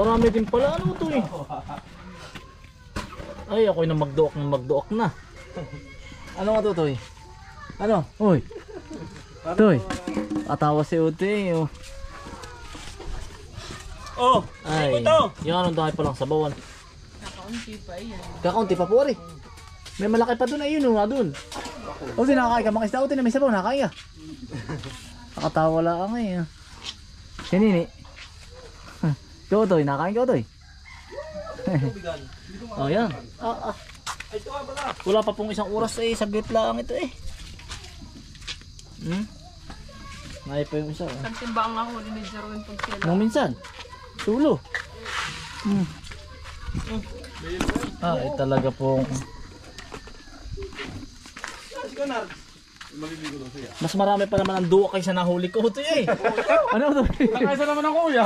marami din pala. Ano ito eh? Ay, ako'y nang magduok na. Ano nga ito, Toy? Ano? Uy. Toy. Atawa si Utoy. Oh. Oh, ay, yan ang dahil palang sabawan. Kakaunti pa yan. Kakaunti pa po rin. May malaki pa doon, ayun o, doon. O, nakakain ka, makisda Utoy na may sabaw, nakakain ka. Nakatawa lang eh. Sinini. Ikaw Utoy, nakakain ka Utoy. Oh, yan. Wala pa pong isang oras eh, saglit lang ito eh. Ngayon pa yung isa. Kantimbang ako ni Jerwin pag sila. Nung minsan, tulo. Ay talaga pong mas marami pa naman ang duwa kaysa nahuli ko ito eh. Ano ito? Nakaisa naman ako kuya.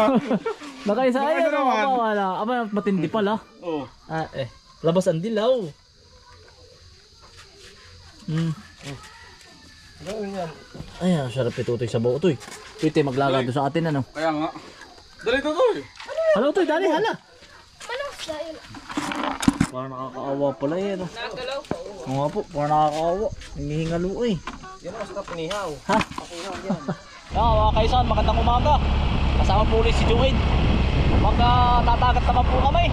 Nakaisa ay Nakaisa naman. wala. Aba matindi pala. Oh. Labas ang dilaw. Ay, sarap ito Utoy sa buo Utoy. Ito maglagado sa atin ano. Kaya nga. Dali ito to eh. Hala Utoy, dali hala. Malas dahil. Parang nakakaawa pala eh ano. Nagalaw ko. Oo nga po, parang nakakaawa. Hingihingalo eh. Yan ang masarap pinihaw. Ha? Mga kaisan, magandang umaga. Kasama po ulit si Joey. Magtatagat naman po kami.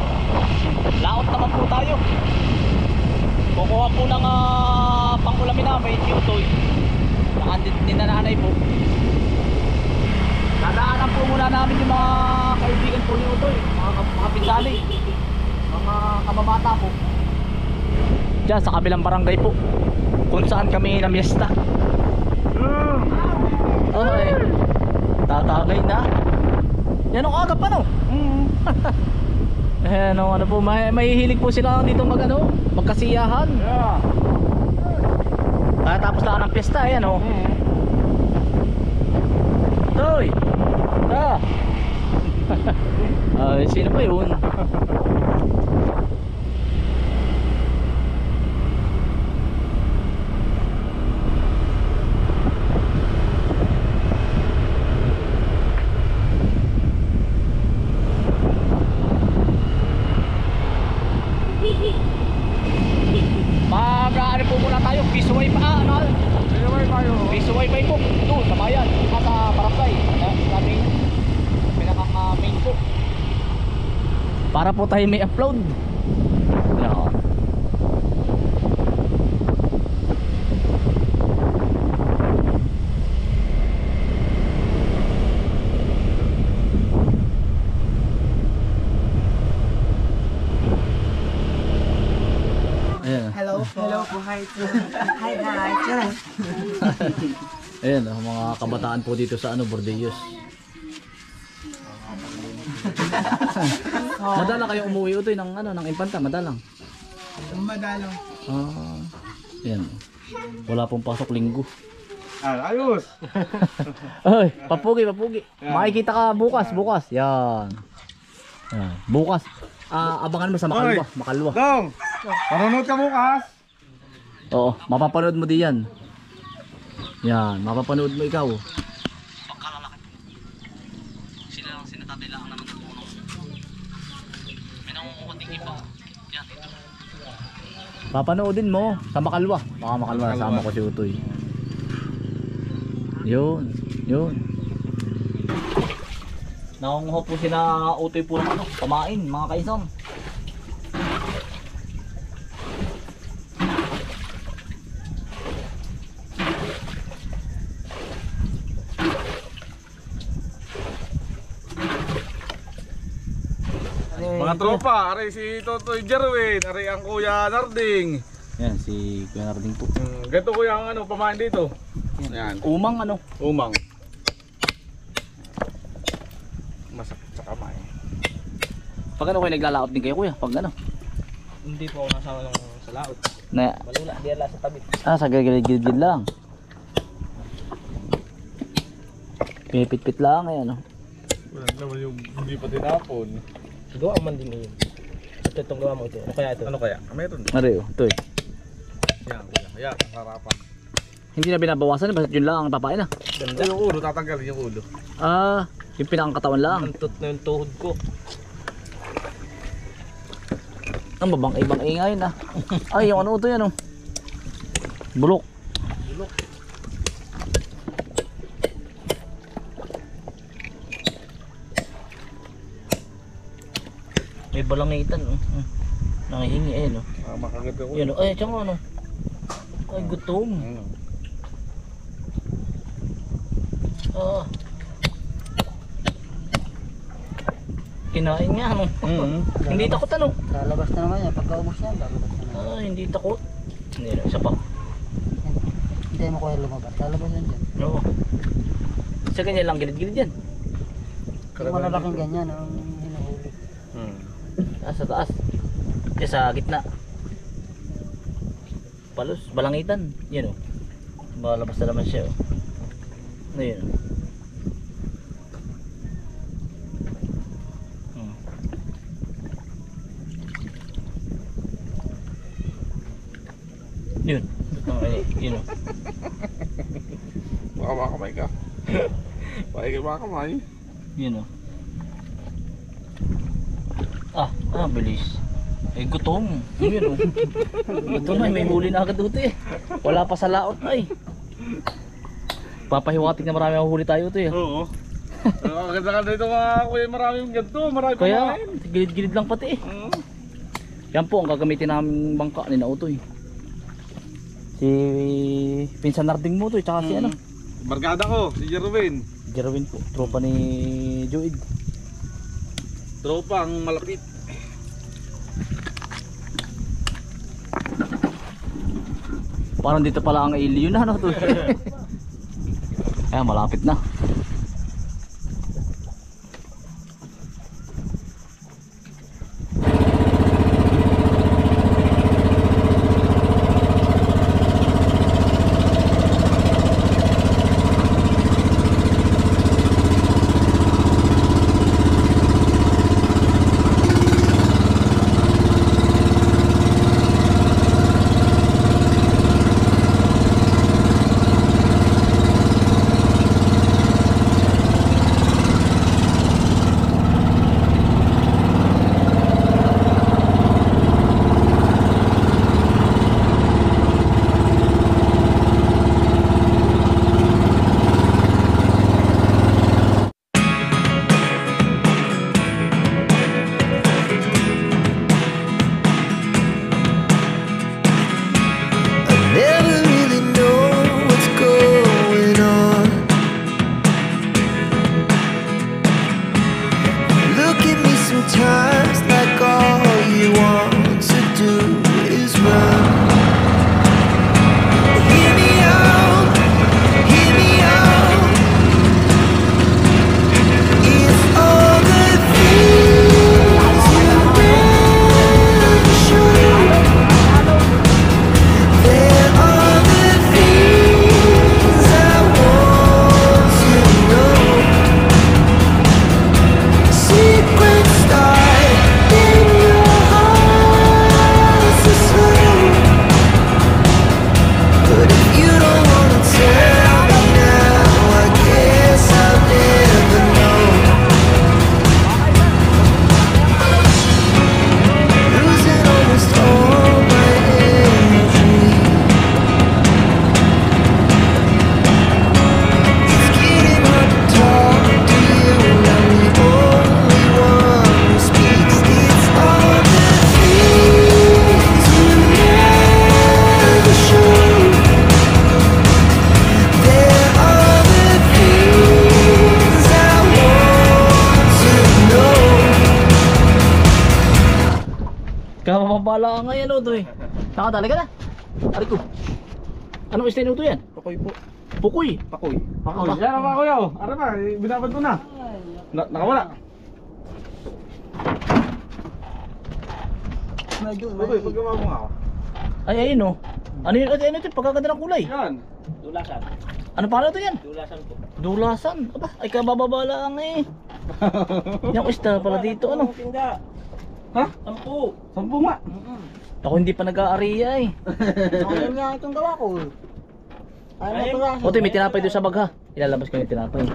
Laot naman po tayo. Kukuha po ng pangulamin namin, yung Utoy. Nakandit din na nanay po. Dadaanan po muna namin yung mga kaibigan po ni Utoy. Mga pinsali. Mga kamabata po. Diyan sa kabilang barangay po. Kung saan kami namiesta. Ay, tatagay na. Yan ang agap pa no? Ano po, mahihilig po sila dito magkasiyahan. Yeah. Kaya tapos lang ng piyesta eh, ano? Toy! Ay, sino ba yun? Mag-aari po muna tayo, Pisuway pa, Pisuway pa po, doon sa bayan, sa barangay, sabi pinaka-main po. Para po tayo may upload. No. Hello po, hi. Hi guys. Ayan, mga kabataan po dito sa Bordeos. Madalang kayo umuwi Utoy ng ng Impanta, madalang. Madalang. Ayan. Wala pong pasok linggo. Ayos. Ay, papugi. Makikita ka bukas. Yan. Bukas. Abangan mo sa Makalwa. Dong. Manunod ka bukas. Oo, mapapanood mo diyan. Yan, mapapanood mo ikaw. Pagkalalaki. Sila lang sinatatay lang naman ng puno. May nangunguting iba. Yan, ito. Papanoodin mo sa Makalwa. Baka Makalwa sama ko si Utoy. Yun. Nakunguha po sila Utoy po ng pamain, mga kaisang. Mga tropa, aray si Totoy Jerwin, aray ang Kuya Narding. Yan, si Kuya Narding po. Ganito kuya ang pamain dito. Yan. Umang Umang. Masakit sa kamay. Pag kayo naglalaot din kayo kuya? Pag Hindi po ako nasama sa laot. Malula, Di ala sa tabi. sa gilid-gilid lang. Pinipit-pit lang Wala naman yung hindi pa tinapon. Gawa man din yun. Ito itong gawa mo ito. Ano kaya ito? Ano kaya? Meron. Ari, Utoy. Yan kuya. Yan, ang harapan. Hindi na binabawasan, basta yun lang ang papain Ganda. Yung ulo, tatanggalin yung ulo. Yung pinakang katawan lang. Antot na yung tuhod ko. Ang babang-ibang ingay na. Ay, yung ano ito yan oh. Bulok. May balangitan oh. Nangihingi eh no. Makagat ako. Yan oh. Ay, tsaka ano. Ay, gutom. Ah. Kinain nga ano. Hindi takot ano. Lalabas na naman yan. Pagkaubos yan, lalabas na naman. Ah, hindi takot. Hindi na, isa pa. Hindi mo kaya lumabas. Lalabas yan dyan. Oo. Sa ganyan lang, gilid-gilid yan. Yung malalaking ganyan ang hinuhuli. Ah, sa taas. Diyan sa gitna. Palos, balangitan. Yan o. Malabas na naman siya o. Ayun o. Yun. Yun o. Baka makamay ka. Baka ka makamay. Yun o. Ah, bilis. Eh, gutom. Yun o. Gutom ay, may huli na agad dito eh. Wala pa sa laot ay. Papahiwatig na marami ang huli tayo ito eh. Oo. Ang ganda dito mga kuya, maraming ganito, marami Kaya, pamain. gilid-gilid lang pati eh. Yan po ang gagamitin namin bangka ni Nautoy. Si Pinsan Narding mo to, tsaka si ano? Barkada ko, si Jerwin. Jerwin po, tropa ni Joid. Tropang malapit. Parang dito pala ang alien na ano to. Ayan, malapit na. Never really know what's going on. Look at me sometimes like all you want to do is run. Hear me out, hear me out. It's all the things you never show. There are the things I want to know. Secrets start in your heart to slow. But if you don't wanna tell me now, I guess I'll never know. Losing almost all my energy. It's getting hard to talk to you. I'm the only one who speaks. It's all the things you never show. There are the things I want to know. Kapapabala ka ngayon o to eh. Nakadali ka na. Ari ko. Anong isla to yan? Pakoy po. Pukoy. Pakoy. Pakoy. Yan ang mga kuya. Ano ba? Binabad ko na. Nakawala. Medyo, Pakoy, pagkama mo nga ako. Ay, ayun o. Ano yun? Ano ito? Pagkaganda ng kulay. Yan. Dulasan. Ano pala ito yan? Dulasan po. Dulasan. Aba, ay kabababala ang eh. Yung isda pala dito ano. Tinda. Ha? 10. 10 nga. Ako hindi pa nag-aariya eh. Ayun nga itong gawa ko. Ayun na Puti, may tinapay doon sa bag ha. Ilalabas ko yung tinapay.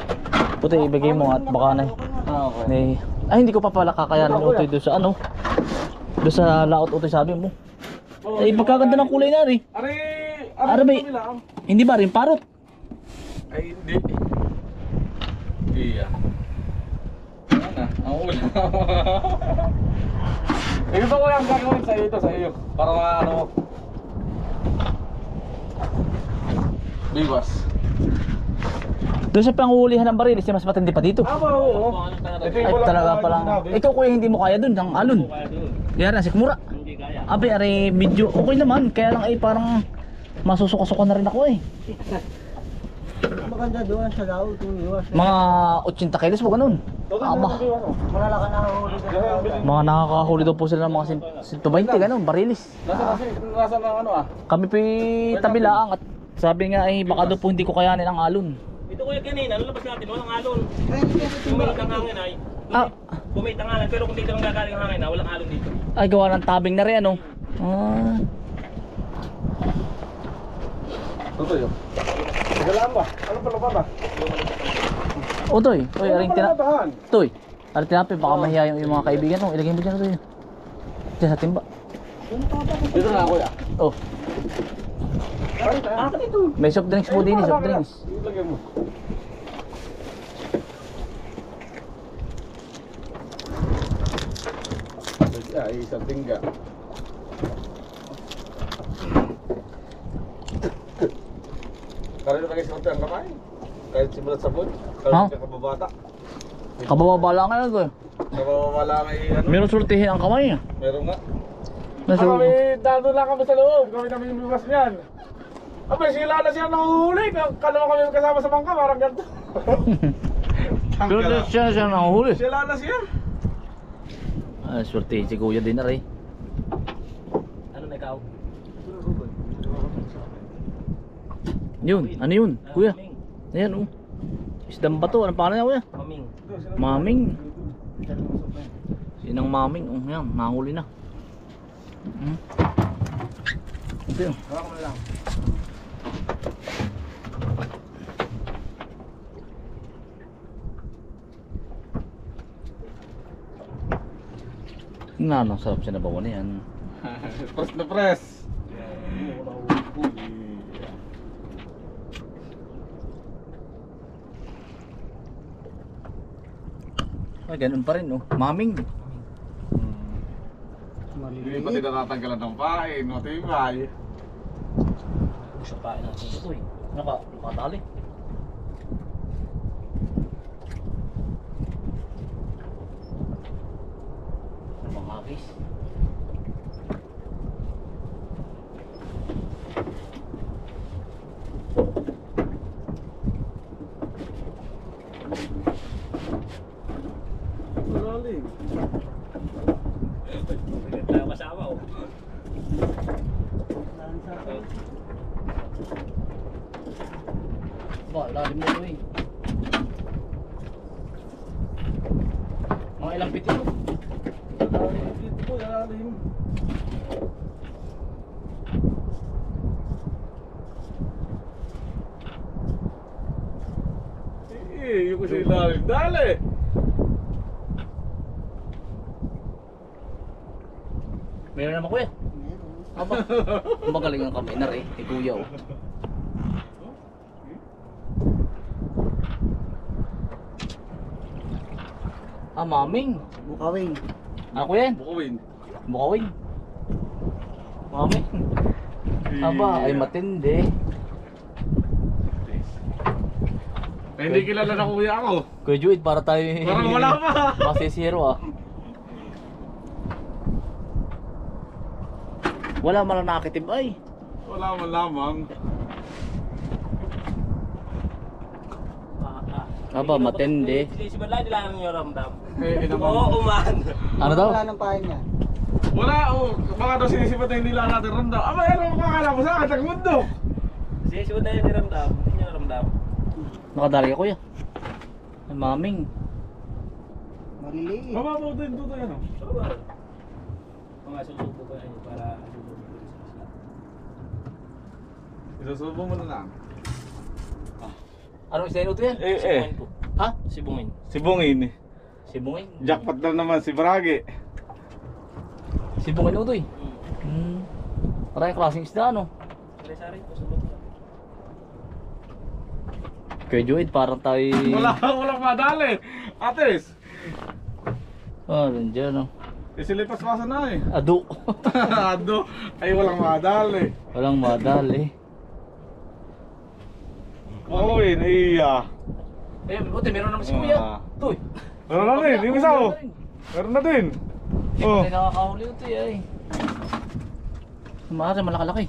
Puti, ibigay mo at baka na. Ah, okay. Ay, hindi ko pa pala kakayanin utoy doon sa ano. Doon sa laot utoy sabi mo. Eh, pagkaganda ng kulay na rin. Are ba? Hindi ba rin parot? Ay, hindi. Iya. Ano? Ang ulam. Ito ko yung gagawin sa iyo ito, sa iyo. Para ano mo. Biwas. Doon sa panguhulihan ng barilis, mas matindi pa dito. Oo. Ay talaga palang. Ikaw kuya hindi mo kaya doon, ang alon. Kaya na, sikmura. Hindi kaya. Abe, are medyo okay naman. Kaya lang ay parang masusuko-suko na rin ako eh. Maganda doon sa laot yung iwas. Mga 80 kilos po ganun. Aba, Malala ka na huli doon. mga nakakahuli daw po sila ng mga 120 ganun, barilis. Nasa ng ano ah? Kami po tabi lang at sabi nga ay baka daw po hindi ko kayanin ang alon. Ito kuya kanina, lalabas natin, walang alon. Bumait ang hangin ay. Ah, Bumait ang hangin, pero kung dito lang gagaling ang hangin na, walang alon dito. ay gawa ng tabing na rin ano. Ah, Tutoy yun. Tagalaan ba? Ano pala ba? Otoy, oy, aring tina. Tahan. Toy, aring tinapin baka mahiya yung mga kaibigan mo. Ilagay mo diyan Toy. Diyan sa timba. Dito na ako ya. Oh, may soft drinks po din, soft drinks. Ilagay mo. Ay, isang tingga. Karito lagi sa ang kamay. Kahit simulat sa bud. Ha? Kahit kababata. Kabababa lang Toy. Kababala kay ano. Meron sultihin ang kamay. Meron nga. Nasa Kami, dado lang kami sa loob. Kami namin yung biwas niyan. Abay, sila na siya nahuhuli. Kalawa kami kasama sa bangka, parang ganito. Pero siya nanguhuli. Sila na siya. Ah, swerte si kuya din na rin. Ano na ikaw? Yun, ano yun? Kuya. Ayan oh. Isdang bato, anong pangalan niya kuya? Maming. Maming. Sinang maming, oh yan, nahuli na. Ito yun. Hawa ko na lang. Nga, no, sarap siya nabawa na yan. Press na press. Ay, ganun pa rin, oh. Maming. Hindi pa din natatanggalan ng pain, matibay. Pusa pain natin ito, eh. Nakatali. Mga hagis. Malalim. Tayo kasama oh. Ba, lalim mo ito, eh. Mga ilang piti, oh. Dito po, lalim. Yung kasi lalim. Dali! Meron naman kuya. Aba, magaling ang kamay na rin, ni kuya, oh. Ah, maming. Bukawing. Ano kuya yan? Bukawin. Bukawing. Maming. Aba, ay matindi. Eh, hindi kilala na kuya ako. Kuya Juid, para tayo Parang wala pa. masisiro, ah. Wala man lang nakakitib ay. Wala man lamang. Aba, matindi. Si Balay nila ang ramdam. Eh, Oo, man. Ano daw? Wala ng pahin niya. Wala, oh. Baka daw sinisipat na hindi lang natin ramdam. Aba, ano ang kakala mo sa akin? Tagmundo. Si Balay ni ramdam. Hindi niya ramdam. Nakadali ka kuya. Ay, maming. Maliliit. Mababaw din ito yan, oh. Mga susubo ko yan para Isusubo mo na lang. Anong isda ito yan? Eh. Ha? Sibungin. Si Bungin. Si Bungay. Jackpot na naman si Brage. Sibungin utoy. Maraming klaseng isda ano. Sari-sari po, sulot lang. Kaya Joyd, parang tayo... Walang madali. Ates. Nandiyan oh. Isilipas-pasan na eh. Ado. Ado. Ay, walang madali. Walang madali. Makawin, iya. Eh, buti meron naman si Kuya. Utoy. Meron na din, yung isa oh. Meron na din. Hindi Oh. pa rin nakakahuli utoy ay. Maaari malakalaki.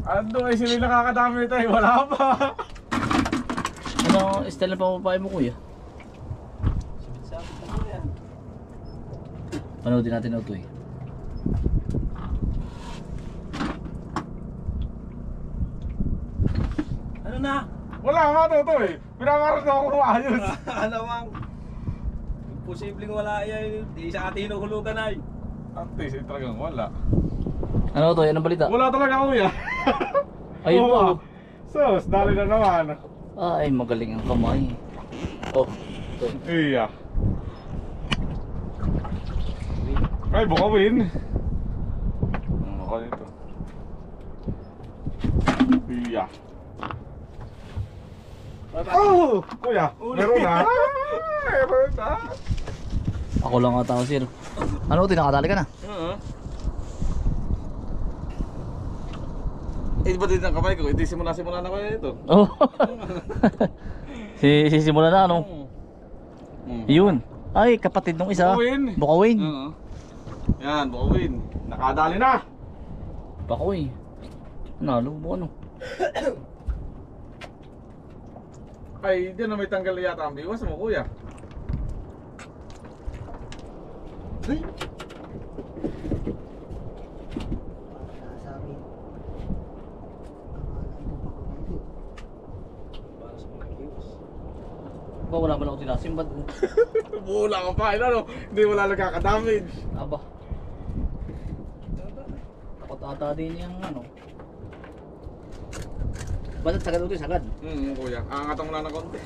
Ando ay sila nakakadami nito eh. Wala pa. Ano style na pamapay mo Kuya? Sibit-sabit lang po yan. Panoodin natin na utoy. Ano na? Wala nga to eh. Pinamaras na ako ayos. Ano mang? Posibleng wala yan. Di sa atin hinuhulugan ay. Antes, eh, talagang wala. Ano utoy? Anong balita? Wala talaga kuya. Ayun Oo, po. ah. Sus, dali na naman. Ay, magaling ang kamay. Oh, utoy. Iya. Ay, bukawin. Baka nito. Iya. Oh! Kuya, meron na. Meron na. Ako lang ata ako sir. Ano utoy? Nakadali ka na? Eh, di ba din ang kamay ko? Hindi simula na kaya ito. Oh. Sisimula na ano? Yun. Ay, kapatid nung isa. Bukawin. Bukawin. Oo. Yan, bukawin. Nakadali na. Bakoy. Nalo mo ano? Ay, diyan na may tanggal yata ang biwas mo, kuya. Ay. Para sa mga kilos. Ba wala ba lang ako tinasim? Ba't? Bula ka pa, ano? Hindi wala nagkakadamage. Aba. Takot ata din yung ano. Ba't sagad utoy? Sagad? Kuya. Aangat mo na ng konti.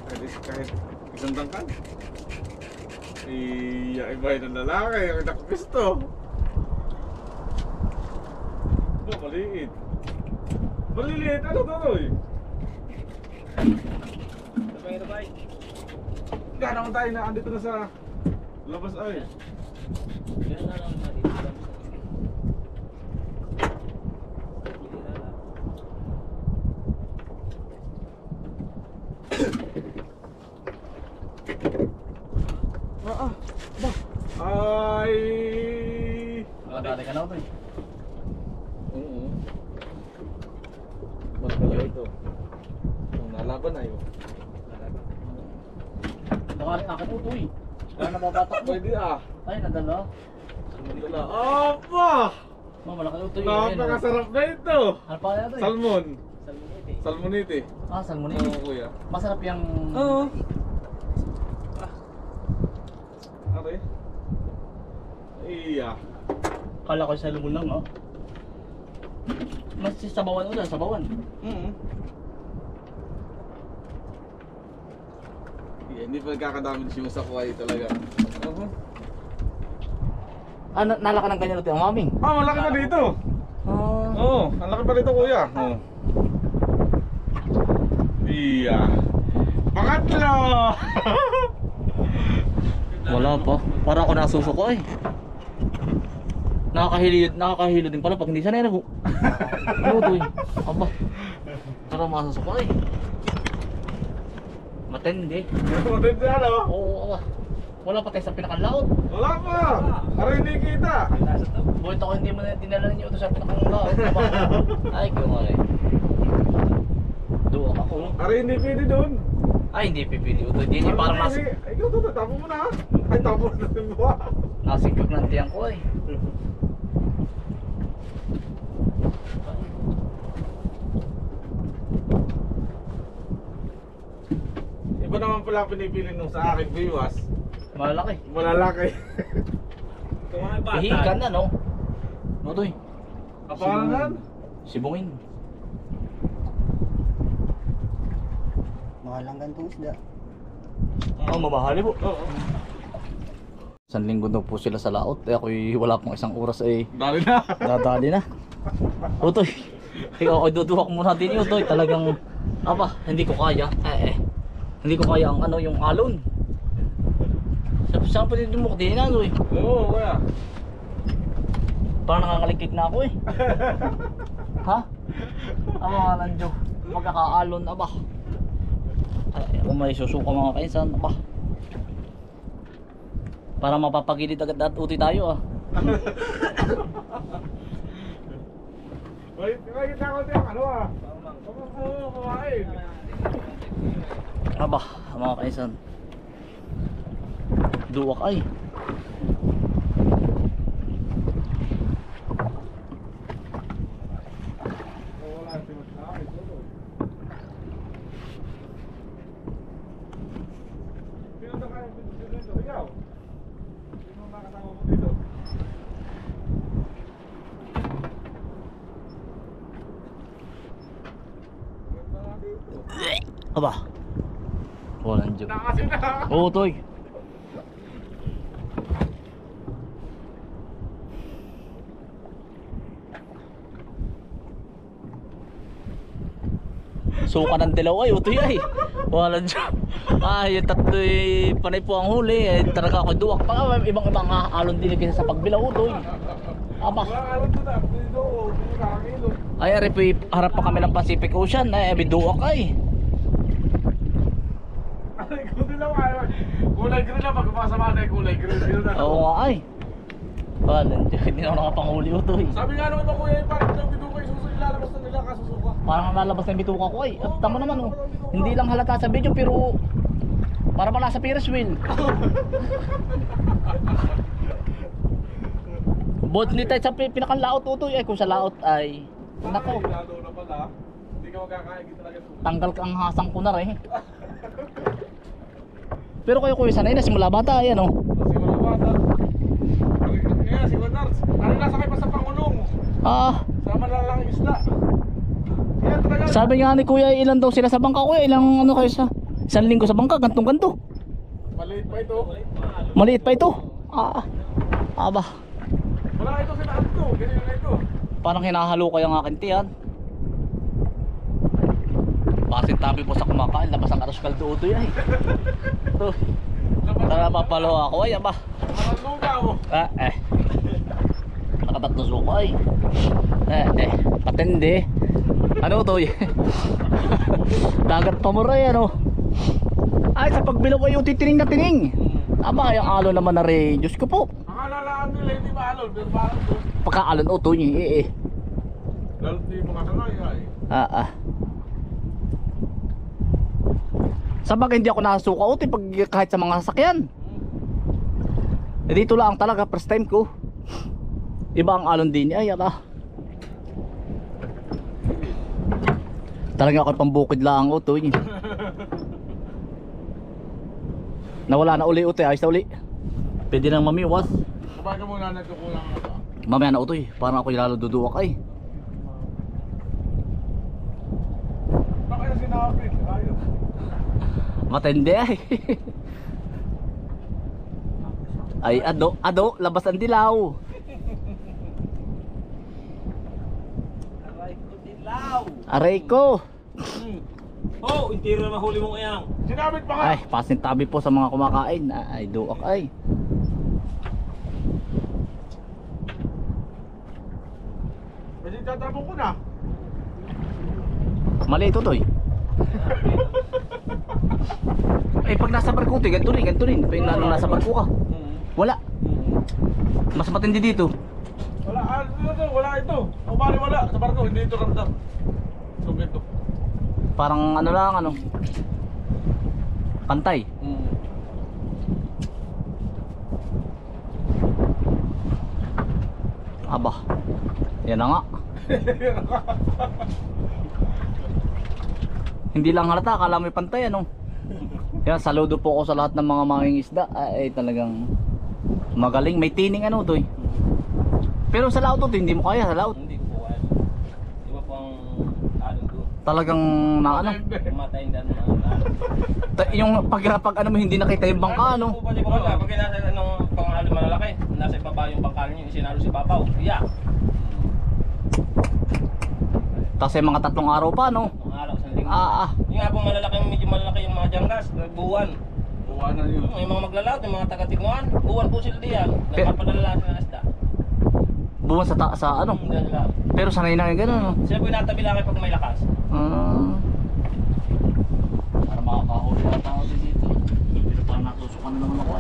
Kahit isang tangkal. Iba ng lalaki. Ang nakapisto. Ito, maliit. Maliliit. Ano to, Toy? Sabay-sabay. Gano'n naman tayo na andito na sa labas ay. Ganun na lang natin. Ay. Nakadali ka na utoy. Oo. Malaki ito. Nalaban na yun. Nakaling akin utoy. Kaya nababatak mo. Pwede ah. Ay, nadala. Wala. Apa! Malaki utoy. Napakasarap na ito. Ano pa kaya utoy? Salmon. Salmonite. Salmonite. Ah, salmon Oo, kuya. Masarap yung... Oo. Okay. Iya. Kala ko salmon lang oh. Mas sabawan ulit, sabawan. Yeah, hindi pa nagkakadamage yung sakway talaga. Ah, nalaka ng ganyan utoy ang maming. Ah, malaki pa dito. Oo, ang laki pa dito kuya. Oo. Iya. Pangatlo! Wala pa. Para ako nasusuko eh. Nakakahilo din pala pag hindi sanay na ko. Ano to eh? Aba. Para masusuko eh. Matindi. Matindi ano? Oo, aba. Wala pa tayo sa pinakalaot. Wala pa! Para hindi kita. Bulit ako hindi mo na dinala niyo ito sa pinakalaot. Aba. Ay, kaya nga eh. Doon ako. Para hindi pwede doon. Ay, hindi pipili ito. Hindi parang Ikaw to, tapo mo na. Ay, tapo mo na din ba? nasinggok ng tiyang ko eh. Iba naman pala pinipili nung sa akin, biwas. Malalaki. Malalaki. Kung mga bata. Ihikan na no? Notoy. Kapangan? Sibungin. Mga langgam tong isda. Oh, mamahali po. Oo. Isang linggo daw po sila sa laot. Eh ako'y wala pang isang oras eh. Dali na. Dadali na. Utoy. Ikaw, duduhak muna din yun, Utoy. Talagang, hindi ko kaya. Hindi ko kaya ang yung alon. Saan pa din dumuk din na, Utoy? Oo, kuya. Parang nangangalikik na ako eh. Ha? Mga nandiyo. Magkakaalon, kung may susuka mga kainsan, para mapapagilid agad at uti tayo Wait, kita ko ito yung kumain. Mga kainsan. Duwak ay. Walang joke. Nakasin na. Oo, Toy. Suka ng dilaw ay, Utoy ay. Walang joke. Yung tatlo panay po ang huli. Talaga ako duwak pa. Ibang alon din kaysa sa pagbilaw, Utoy. Wala alam ko na. Dito, nakakilo. Ay, harap pa kami ng Pacific Ocean. Biduwak ay. Kulay green na, pag masama na yung kulay green na. Oo nga ay. Walang joke. Hindi na ako nakapanghuli, Utoy. Sabi nga naman kuya, yung parang yung bituka yung susunod, ilalabas na nila kasusuka. Parang lalabas na yung bituka ko ay. At tama naman oh. Hindi lang halata sa video pero para pala sa Ferris wheel. Bot ni tayo sa pinakalaot, Utoy ay kung sa laot ay nako. Lalo na pala, hindi ka magkakaigit talaga ito. Tanggal ka ang hasang ko na rin. Pero kayo kuya sanay na simula bata ayan oh. Kasi wala bata. Ngayon, si Gonars, ano nasa kayo pa sa Pangulong? Sa malalaking isla. Yan talaga. Sabi nga ni kuya ilan daw sila sa bangka kuya, ilang kayo sa isang linggo sa bangka, gantong ganto. Maliit pa ito. Maliit pa ito. Wala ito sila ito, ganyan na ito. Parang hinahalo ko yung aking tiyan. Basin tabi po sa kumakain, labas ang karos kaldo Utoy ay. Ito. Tara papalo ako ay Parang lugaw. Nakatatlo suko ay. Patindi. Ano Utoy? Dagat pamuray ano. Ay sa pagbilog ay titining na tining. Yung alon naman na rin. Diyos ko po. Akalalaan nila hindi maalon, pero parang ito. Pagkaalon Utoy Lalo di mga kanay ay. Sa bagay hindi ako nakasuka Utoy pag kahit sa mga sasakyan. Dito lang talaga first time ko. Iba ang alon din ay talaga ako pambukid lang Utoy. Nawala na uli Utoy, ayos na uli. Pwede nang mamiwas. Sabay ka muna nagkukulang na ito. Mamaya na Utoy, parang ako lalo duduwak ay. Bakit na sinapit? Ayun. Matindi ay. Ay ado, labas ang dilaw. Aray ko dilaw. Aray ko. Oh, intiro na mahuli mong ayang. Sinapit pa nga! Ay, pasintabi po sa mga kumakain. Ay, duwak ay. Kasi tatapon ko na. Mali ito Toy. Eh pag nasa barko Toy, ganito rin. Pag nasa barko ka, wala. Mas matindi dito. Wala ito. O bali wala. Sa barko, hindi ito ramdam. So ito. Parang pantay. Yan na nga. Hindi lang halata, akala may pantay ano. Yan, saludo po ako sa lahat ng mga mangingisda. Ay talagang magaling, may tining Toy. Pero sa laot to, hindi mo kaya sa laot. Hindi ko po kaya. Iba po ang alon doon. Talagang Matay na Yung pag ano mo hindi nakita yung bangka, no? Pag nasa anong panghalo malalaki, nasa ibaba yung bangka niyo, isinalo si Babaw. Iya. Kasi mga 3 araw pa, no? Ang araw sa linggo. Ah. Yung nga pong malalaki, medyo malalaki yung mga janggas, buwan. Buwan na yun. Yung mga maglalaot, yung mga taga-Tignuan, buwan po sila diyan. Nagpapadala sila ng isda. Buwan sa ano? Dala. Pero sanay na yung gano'n, no? Sila po yung natabi lang pag may lakas. Para makakahuli ata ako dito. Pero parang natusukan na naman ako.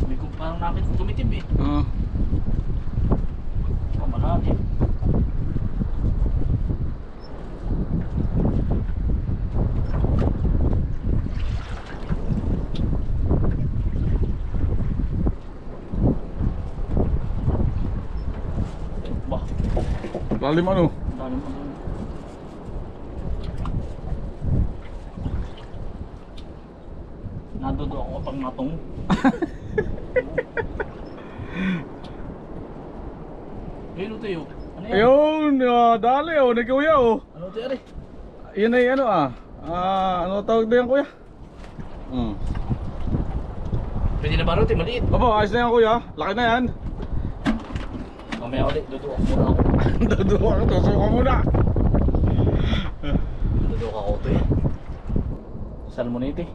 Hindi ko parang nakita tumitib eh. Malaki. Bah, Lalim ano? dalim pa doon. Nadudo ako pag natong. Ayun ito yun. Ano yan? Ayun, dali oh, ni kuya oh. Ano ito yan? Yan ay ano ano tawag doon kuya? Pwede na ba ito? Maliit. Opo, ayos na yan kuya. Laki na yan. Mamaya ulit, duduok muna ako. Duduwa ka, tusuka muna. Duduok ako ito eh. Salmonite.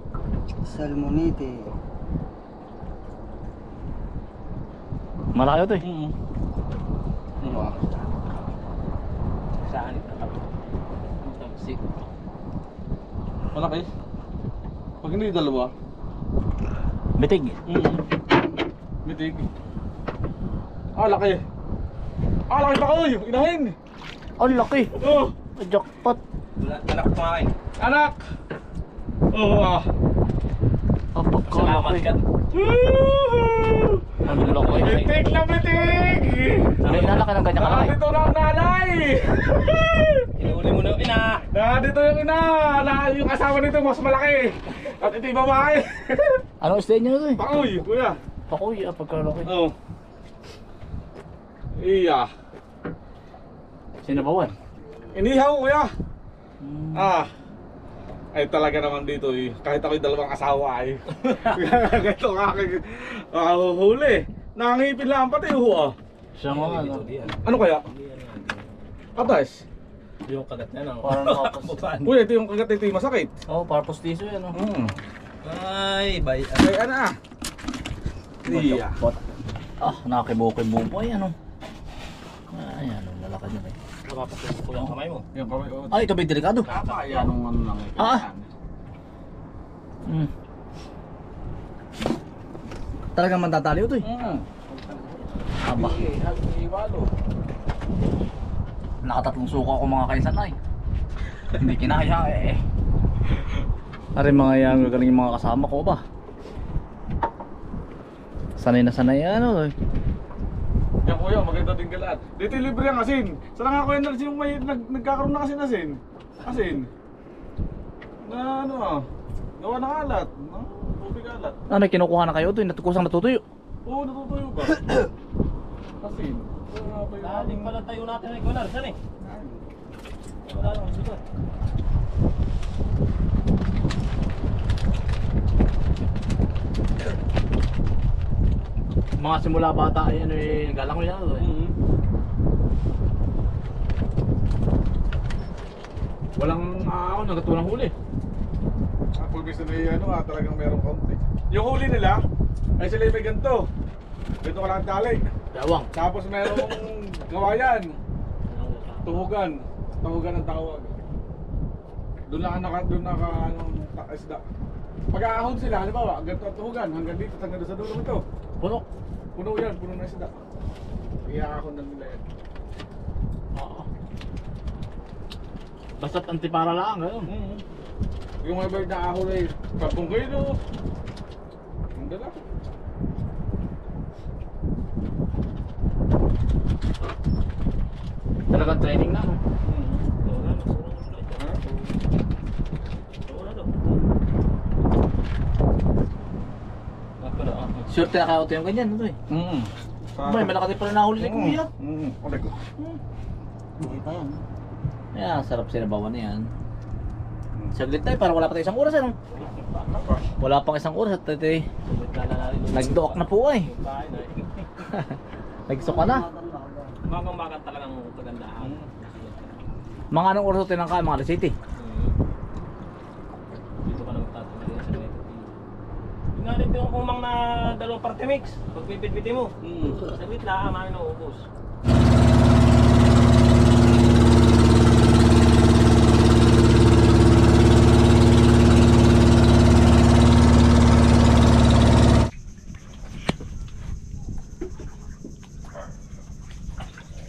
Salmonite. Malayo ito eh. Saan ito? Tamsik. Malaki. Pag hindi dalawa. Bitig. Mitig. Laki. Laki pa kayo, inahin. Ang laki. Oh, Jackpot. Anak ko nga anak. Oh, Salamat ka. Ang laki. Mitig na mitig. Ano yung lalaki ng ganyan kalaki? Dito na ang nanay. Inuuli mo na yung ina. Dito yung ina. Yung asawa nito mas malaki. At ito yung babae. Anong stay niyo ito eh? Pakuy, kuya. Pakuy, pagkalaki. Oh. Iya. Sinabawan. Inihaw, kuya. Ay talaga naman dito eh. Kahit ako'y 2 asawa eh. Ito ang aking huli. Nangangipin lang pati Siya nga ano. Ano kaya? Atas. Yung kagat niya lang. Parang nakapos. Kuya, ito yung kagat ito yung masakit. Oh, parpos tiso yan oh. Ay, bay. Ay, ano Iya. Jackpot. Nakibukibo po yan oh. Ay, ano, lalaki niya eh. Kapapapos ko yung kamay mo. Yung kamay ko. Ay, ito ba delikado? Tama, yan ang ano lang eh. Talagang mantataliw ito eh. Aba. Nakatatlong suka ako mga kaisan ay. Hindi kinaya eh. Ari mga yan, galing yung mga kasama ko ba? Sanay na sanay ano eh. Yan kuya, maganda din galaan. Dito yung libre ang asin. Sana nga kuya Nars yung may nagkakaroon ng asin. Asin. Na ano gawa ng alat. Tubig alat. Ano, kinukuha na kayo ito? Kusang natutuyo. Oo, natutuyo ba? Asin. Daling pala tayo natin ay kunar. Saan eh? Wala lang, sigot. Mga simula bata ay ano eh, galang ko yan ito eh. Walang nagatulang huli. Pulbis na ano talagang merong kaunti. Yung huli nila, ay sila may ganito. Ganito ka lang tali. Dawang. Tapos merong gawayan. Tuhugan. Tuhugan ang tawag. Doon naka isda. Pag-aahon sila, halimbawa, ganito ang tuhugan. Hanggang dito, hanggang doon sa dulo ito. Puno. Puno yan, puno na isda. Iaahon lang nila yan. Oo. Basta't antipara lang, gano'n. Yung mga bird na ahon ay 10 kilo. Ang dala. Talagang training na, no? Sure na kaya ito yung ganyan, ito eh. May malaki pala nahuli ni Kuya. Ulit ko. Hindi pa yan. Ayan, sarap sinabawan na yan. Saglit tayo, parang wala pa tayo isang oras ano? Wala pang isang oras at tayo nagdook na po ay. Nagsuka na. Umagang-umagang talagang kagandahan. Mga anong oras tayo nang mga alas 7? Dito ka nang tatamali sa net. Yung nga dito yung kumang na dalawang party mix. Pag pipit-pitin mo. Saglit lang, mami na ubos.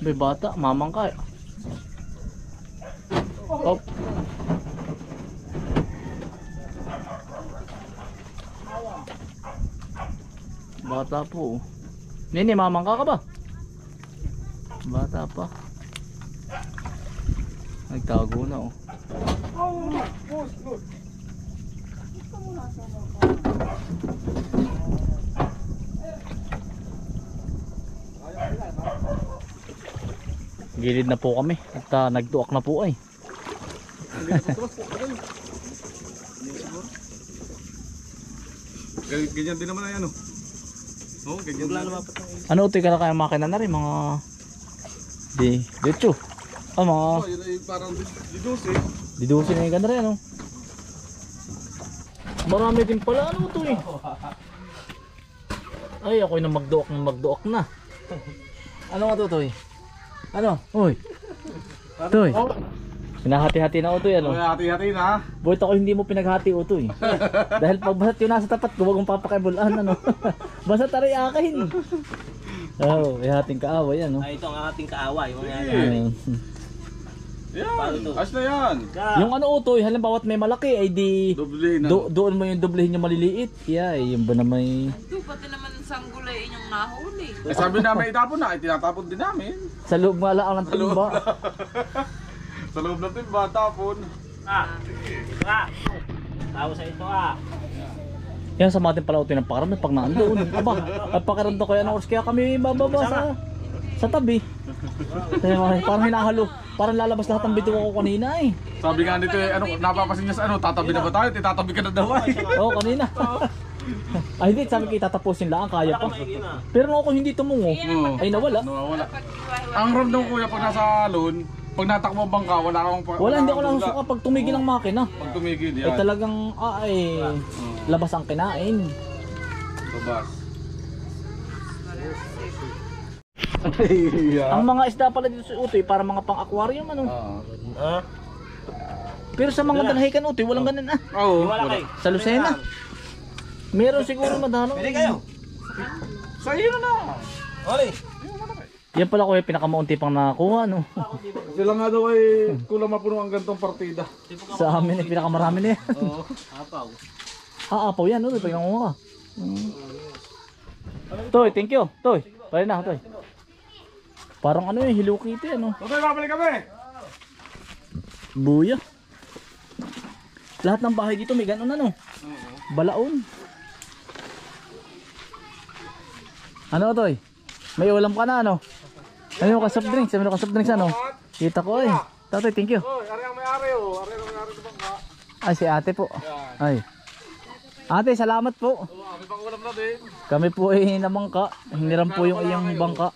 May bata, mamang ka. Oh. Bata po. Nini, mamang ka ba? Bata pa. Nagtago na oh. Gilid na po kami at nagtuak na po ay. Ganyan din naman ay ano. Oo, ganyan din. Ano utoy ka na kaya makina na rin mga diretso. Ah mga Oh, yun ay parang didose. didusin na yung ganda rin ano. Marami din pala ano utoy. Ay ako'y na magduok na. Ano nga to utoy? Ano? Uy. Utoy. Pinahati-hati na utoy ano. Hati-hati na. Buhat ako hindi mo pinaghati utoy. Dahil pag basat yun nasa tapat, huwag mong papakibulan ano. Basat taray akahin. Oo, ihating kaaway ano. Ay, ito ang ating kaaway. Ayun. Yan. Ayos na yan. Yung ano utoy, halimbawa't may malaki ay di Doble na. doon mo yung doblehin yung maliliit. Yeah, yung ba na may Ito, pati naman ang sanggulay inyong nahuli. Eh, sabi namin itapon na, tinatapon din namin. sa loob nga lang ng timba. Sa loob ng timba, tapon. Tawo sa ito ah. Yan sa matin pala utoy ng pakiramdam pag naandoon. Aba, at pakiramdam ko yan oras kaya kami bababa sa tabi. Kaya parang hinahalo. Parang lalabas lahat ng bituin ko kanina eh. Sabi nga nito eh, ano, napapasin niya sa ano, tatabi na ba tayo? Titatabi ka na daw ay. Oo, kanina. Ay hindi, sabi ko tatapusin lang, kaya pa. Pero nung ako hindi tumungo, ay nawala. Nawawala. Ang ram daw kuya pag nasa alon, pag natakbo ang bangka, wala kang Wala, hindi ako nasusuka pag tumigil ang makina. Pag tumigil, Ay yan. talagang, labas ang kinain. Babas. Ang mga isda pala dito sa utoy, para mga pang-aquarium ano. Pero sa mga dalahikan utoy, walang ganun ah. Oo. Wala kayo. Sa Lucena. Meron siguro madalang. Pwede kayo. Sa iyo na. Oli. Yan pala ko yung pinakamaunti pang nakakuha no. Sila nga daw ay kulang mapuno ang gantong partida. Sa amin ay pinakamarami na yan. Oo. Apaw. Apaw yan no, pag nangunga ka. Toy, thank you. Toy, pare na Toy. Parang ano yung Hello Kitty ano. Totoy, babalik kami. Buya. Lahat ng bahay dito may ganun ano. Balaon. Ano Toy? May ulam ka na ano? Ano ka soft drinks? Ano ka soft drinks ano? Kita ko eh. Toy, thank you. Oh, ari ang may-ari oh. Ari ang may-ari ng bangka. Ay si ate po. Ay. Ate, salamat po. Oo, kami pang ulam na din. Kami po ay namangka. Hiniram po yung iyong bangka.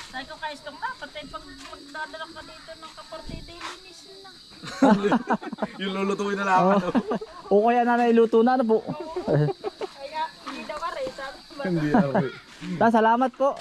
Sabi ko kay Stong na, pati pag magdadala ka dito ng kapartida, ilinis na. Yung lulutuin na lang ano. O kaya nanay luto na ano po. Kaya hindi daw ka rin, sabi ko. Hindi na. Salamat po.